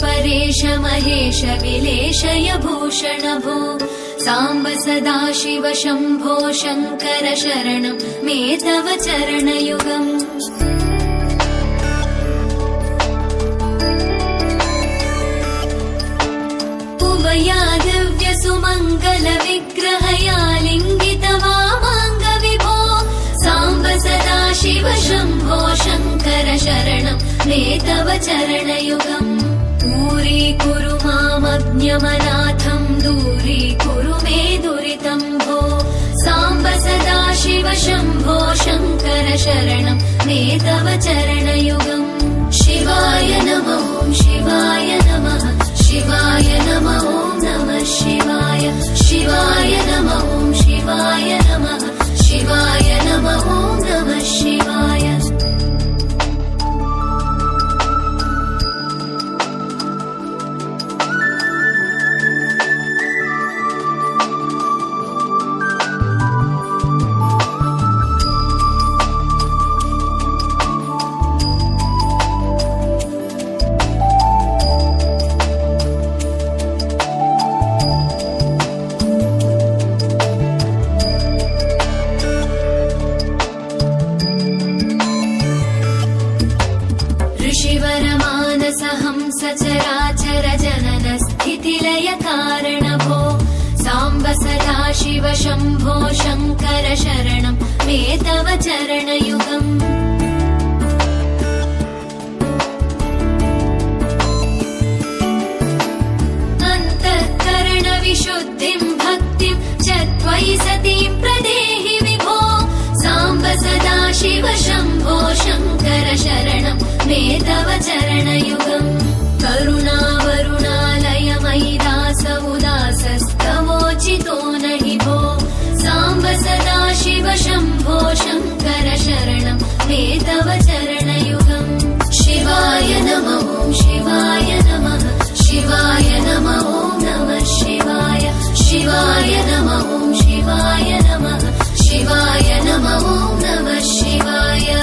परेश महेश विलेशय भूषण भो साम्ब सदाशिव शम्भो शङ्कर शरणं मे तव चरणयुगम् उमया दिव्य सुमङ्गल विग्रहया लिङ्गित वामाङ्ग विभो साम्ब सदाशिव शम्भो शङ्कर शरणं मे तव चरणयुगम् दूरीकुरु मामज्ञमनाथं दूरीकुरु मे दुरितं भो साम्ब सदाशिव शम्भो शङ्कर शरणं मे तव चरणयुगम् शिवाय नमः शिवाय नमः शिवाय नमः नमः शिवाय शिवाय नमः शिवाय नमः शिवाय नमः नमः शिवाय सचराचर जनन स्थितिलय कारण भो साम्ब सदाशिव शम्भो शङ्कर शरणं मे तव चरणयुगम् अन्तःकरण विशुद्धिं भक्तिं च त्वयि सतीं प्रदेहि विभो साम्ब सदाशिव शम्भो शङ्कर शरणं मे तव चरणयुगम् करुणावरुणालय मयि दास उदासस्तवोचितो नहि भो साम्ब सदाशिव शम्भो शङ्कर शरणं मे तव चरणयुगम् शिवाय नमः शिवाय नमः शिवाय नमः नमः शिवाय शिवाय नमः शिवाय नमः शिवाय नमः नमः शिवाय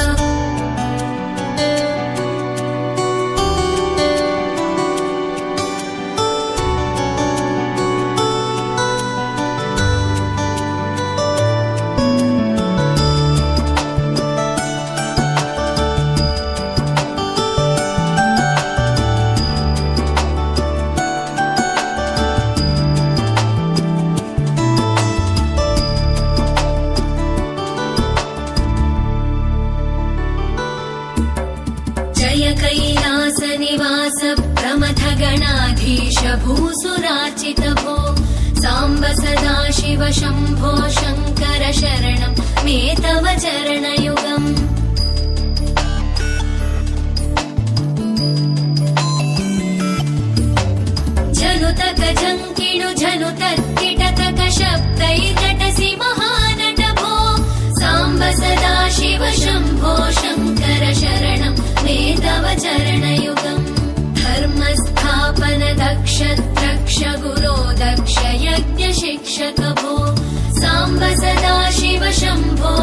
कैलास निवास प्रमथ गणाधीश भूसुरार्चित भो साम्ब सदाशिव शम्भो शङ्कर शरणं मे तव चरणयुगम् जनुतक जङ्किणु जनुतत्किटतक शब्दैर्नटसि महानट भो साम्ब सदाशिव शम्भो शङ्कर शरणं मे तव चरणयुगम् धर्मस्थापन दक्ष द्रक्ष गुरो दक्ष यज्ञ शिक्षक भो साम्ब सदाशिव शम्भो